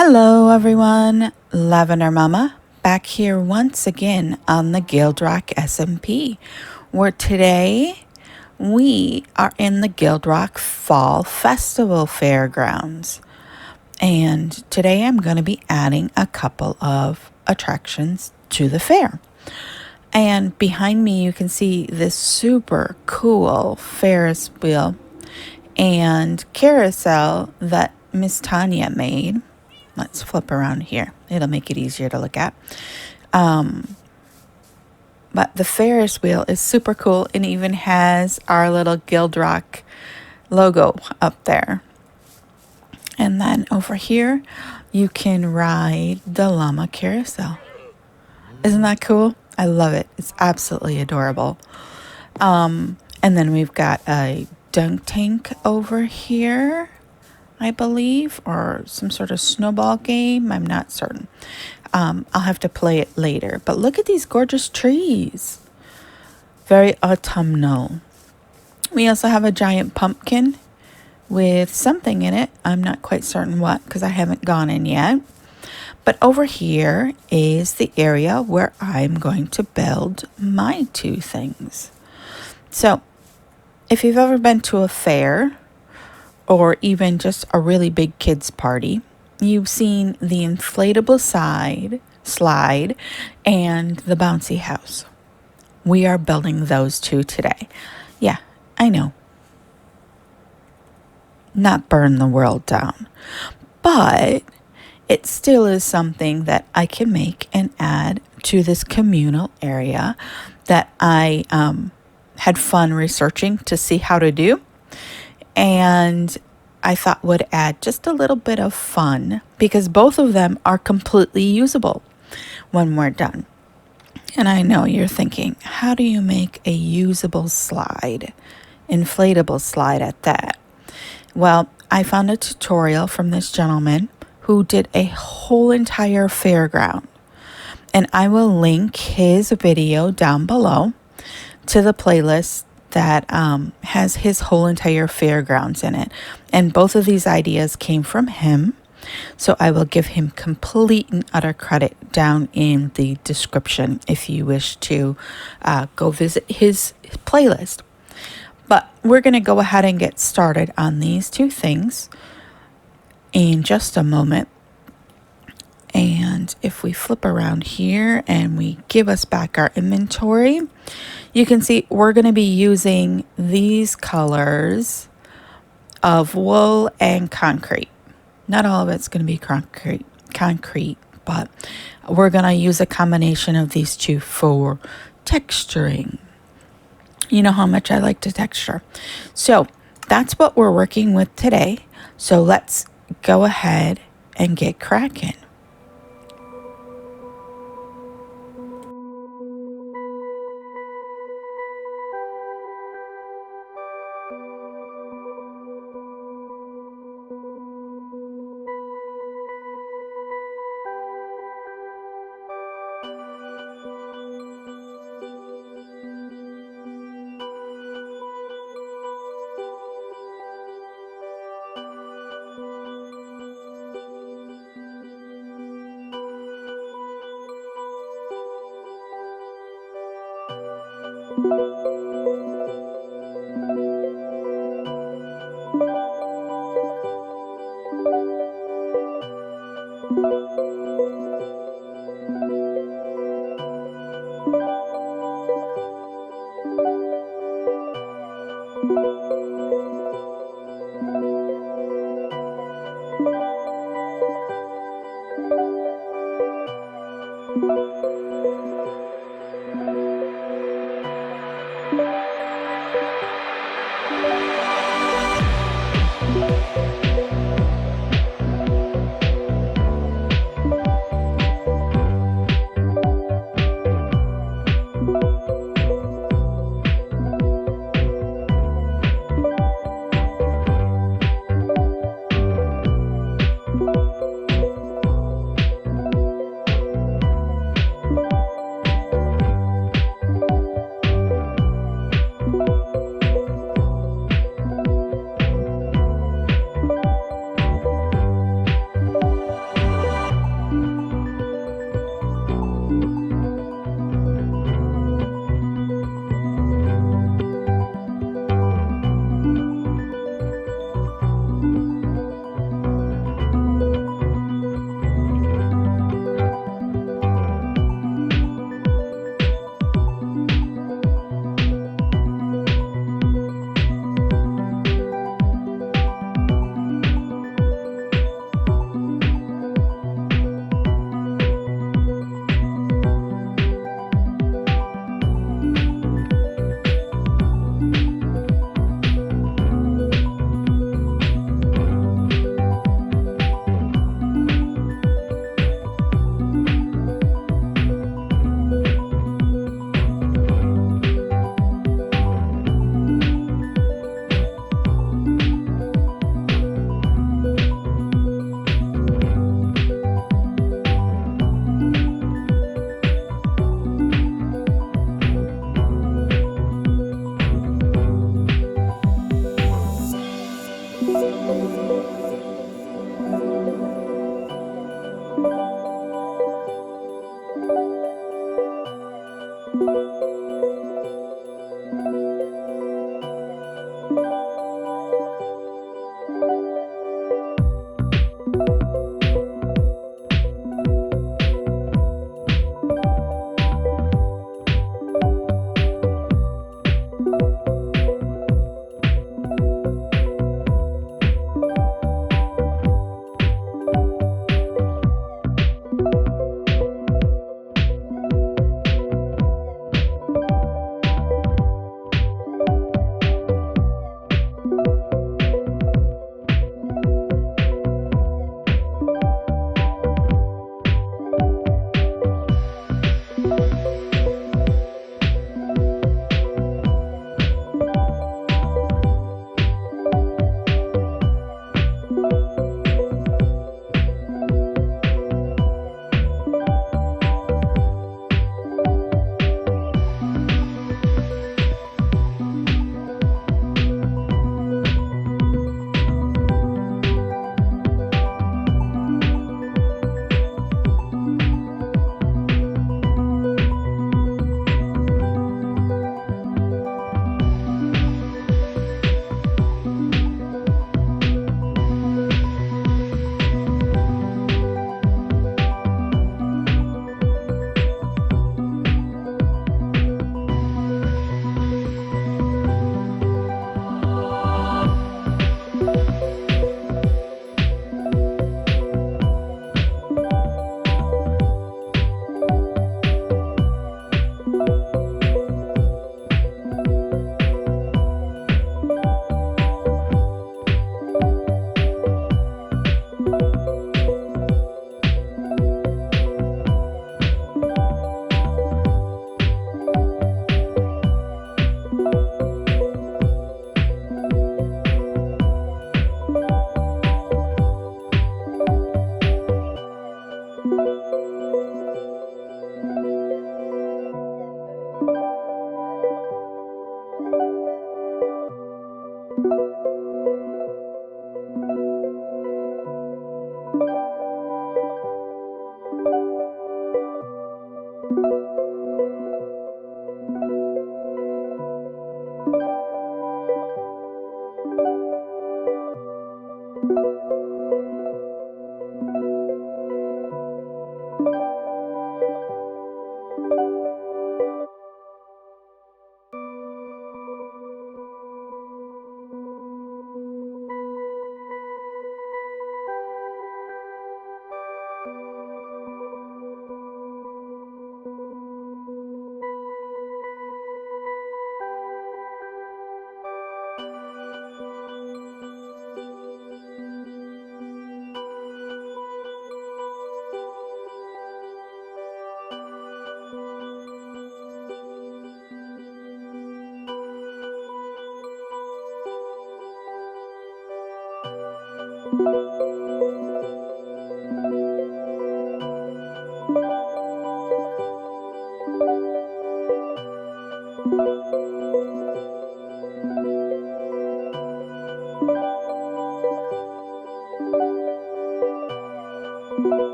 Hello everyone, Lavender Mama back here once again on the GuildRock SMP, where today we are in the GuildRock Fall Festival Fairgrounds. And today I'm going to be adding a couple of attractions to the fair. And behind me you can see this super cool Ferris wheel and carousel that Miss Tanya made. Let's flip around here. It'll make it easier to look at. But the Ferris wheel is super cool and even has our little GuildRock logo up there. And then over here, you can ride the llama carousel. Isn't that cool? I love it. It's absolutely adorable. And then we've got a dunk tank over here, I believe, or some sort of snowball game. I'm not certain. I'll have to play it later. But look at these gorgeous trees. Very autumnal. We also have a giant pumpkin with something in it. I'm not quite certain what because I haven't gone in yet. But over here is the area where I'm going to build my two things. So if you've ever been to a fair, or even just a really big kids party, you've seen the inflatable slide and the bouncy house. We are building those two today. Yeah, I know. Not burn the world down, but it still is something that I can make and add to this communal area that I had fun researching to see how to do. And I thought would add just a little bit of fun because both of them are completely usable when we're done. And I know you're thinking, how do you make a usable slide? Inflatable slide at that. Well, I found a tutorial from this gentleman who did a whole entire fairground. And I will link his video down below to the playlist that has his whole entire fairgrounds in it. And both of these ideas came from him. So I will give him complete and utter credit down in the description if you wish to go visit his playlist. But we're going to go ahead and get started on these two things in just a moment. And if we flip around here and we give us back our inventory, you can see we're going to be using these colors of wool and concrete. Not all of it's going to be concrete, but we're going to use a combination of these two for texturing. You know how much I like to texture. So that's what we're working with today. So let's go ahead and get cracking.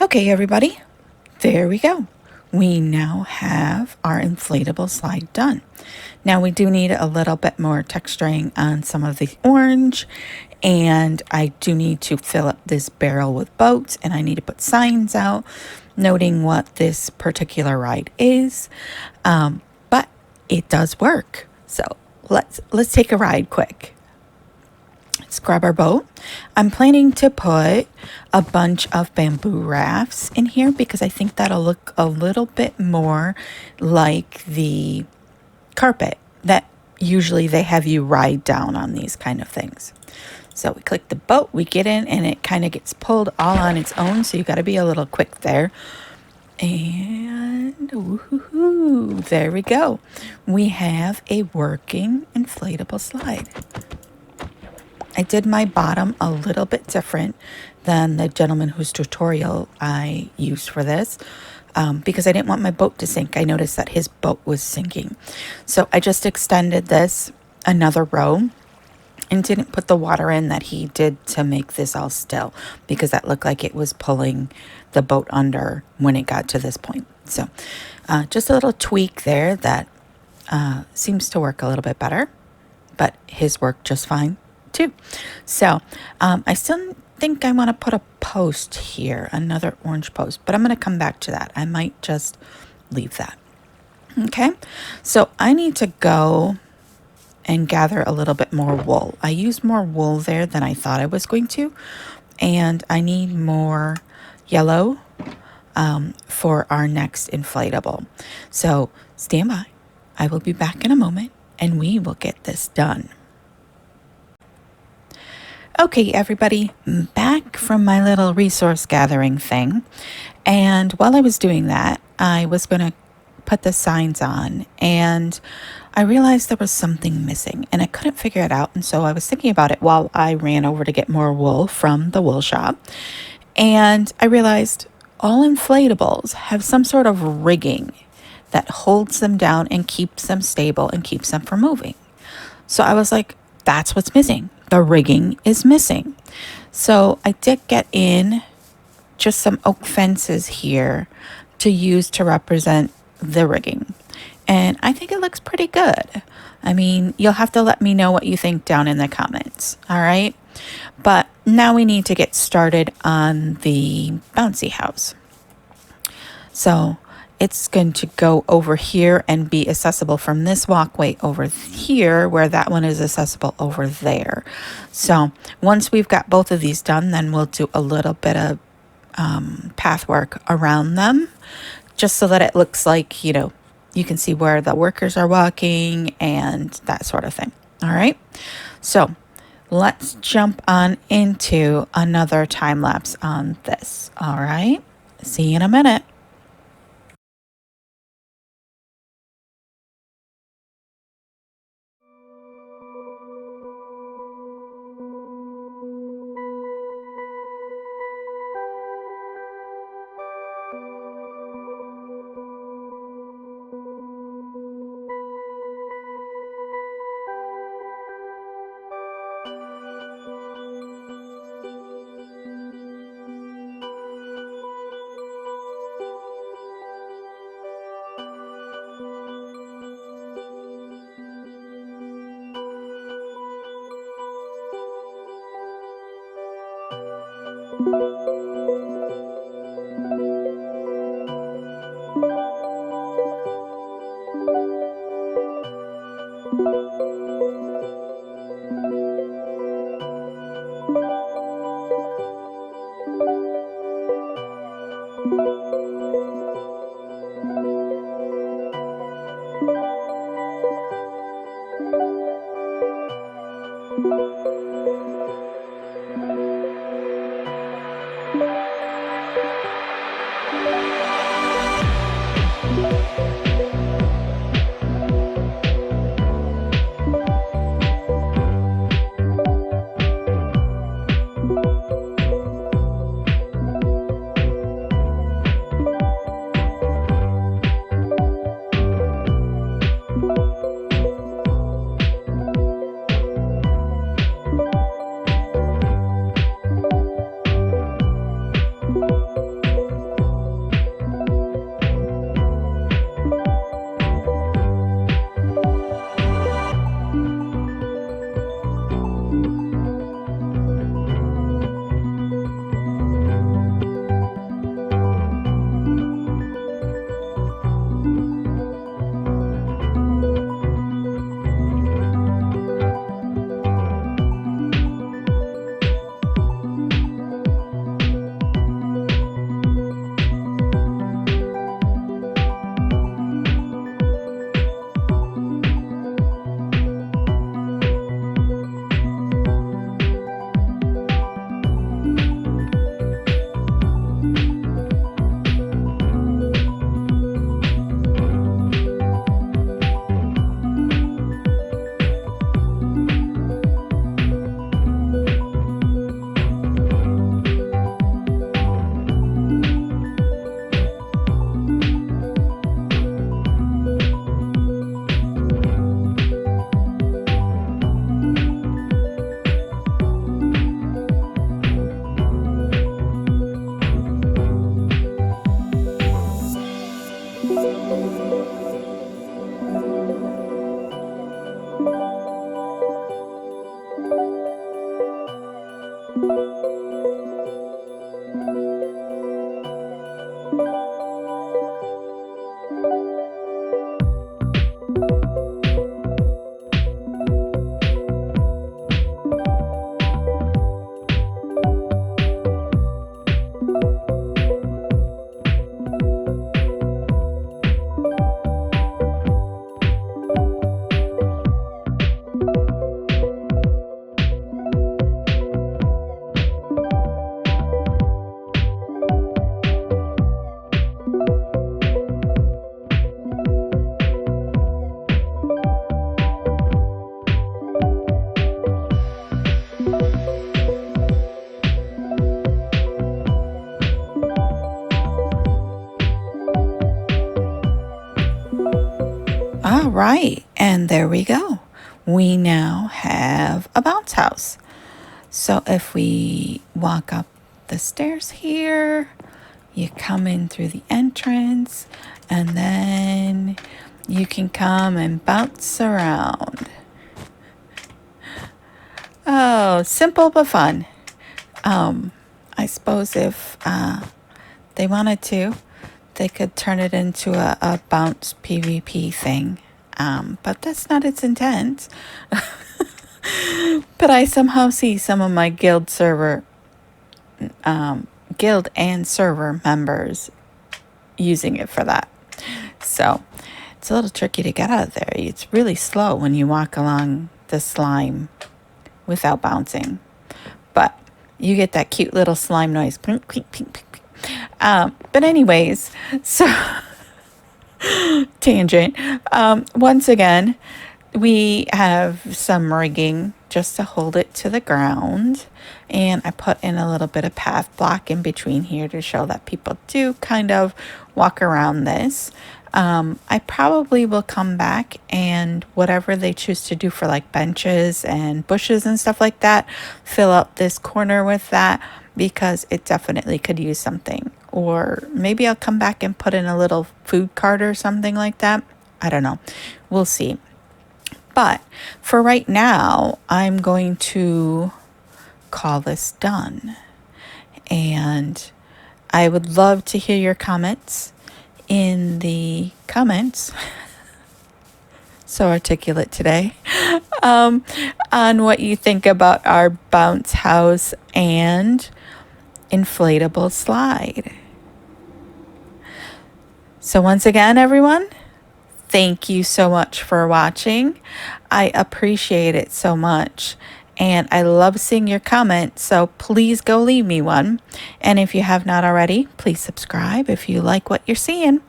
Okay, everybody, there we go. We now have our inflatable slide done. Now we do need a little bit more texturing on some of the orange, and I do need to fill up this barrel with boats, and I need to put signs out noting what this particular ride is, but it does work. So let's take a ride quick. Let's grab our boat. I'm planning to put a bunch of bamboo rafts in here because I think that'll look a little bit more like the carpet that usually they have you ride down on these kind of things. So we click the boat, we get in, and it kind of gets pulled all on its own, so you got to be a little quick there. And woohoo, there we go. We have a working inflatable slide. I did my bottom a little bit different than the gentleman whose tutorial I used for this because I didn't want my boat to sink. I noticed that his boat was sinking. So I just extended this another row and didn't put the water in that he did to make this all still because that looked like it was pulling the boat under when it got to this point. So just a little tweak there that seems to work a little bit better, but his worked just fine too. So I still think I want to put a post here, another orange post, but I'm going to come back to that. I might just leave that. Okay, so I need to go and gather a little bit more wool. I used more wool there than I thought I was going to, and I need more yellow for our next inflatable. So stand by. I will be back in a moment and we will get this done. Okay, everybody, back from my little resource gathering thing. And while I was doing that, I was going to put the signs on and I realized there was something missing and I couldn't figure it out. And so I was thinking about it while I ran over to get more wool from the wool shop. And I realized all inflatables have some sort of rigging that holds them down and keeps them stable and keeps them from moving. So I was like, that's what's missing. The rigging is missing. So I did get in just some oak fences here to use to represent the rigging. And I think it looks pretty good. I mean, you'll have to let me know what you think down in the comments. All right. But now we need to get started on the bouncy house. So it's going to go over here and be accessible from this walkway over here, where that one is accessible over there. So once we've got both of these done, then we'll do a little bit of path work around them, just so that it looks like, you know, you can see where the workers are walking and that sort of thing. All right. So let's jump on into another time lapse on this. All right. See you in a minute. All right, and there we go. We now have a bounce house. So if we walk up the stairs here, you come in through the entrance, and then you can come and bounce around. Oh, simple but fun. I suppose if they wanted to, they could turn it into a bounce PvP thing. But that's not its intent. But I somehow see some of my guild and server members using it for that. So it's a little tricky to get out of there. It's really slow when you walk along the slime without bouncing. But you get that cute little slime noise. But anyways, so tangent. Once again, we have some rigging just to hold it to the ground. And I put in a little bit of path block in between here to show that people do kind of walk around this. I probably will come back and whatever they choose to do for like benches and bushes and stuff like that, fill up this corner with that because it definitely could use something. Or maybe I'll come back and put in a little food cart or something like that. I don't know. We'll see. But for right now, I'm going to call this done. And I would love to hear your comments in the comments. So articulate today. On what you think about our bounce house and inflatable slide. So once again, everyone, thank you so much for watching. I appreciate it so much. And I love seeing your comments, so please go leave me one. And if you have not already, please subscribe if you like what you're seeing.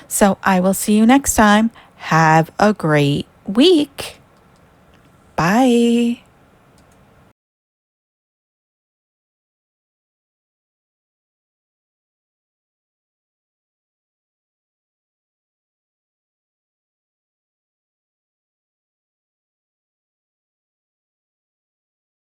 So I will see you next time. Have a great week. Bye.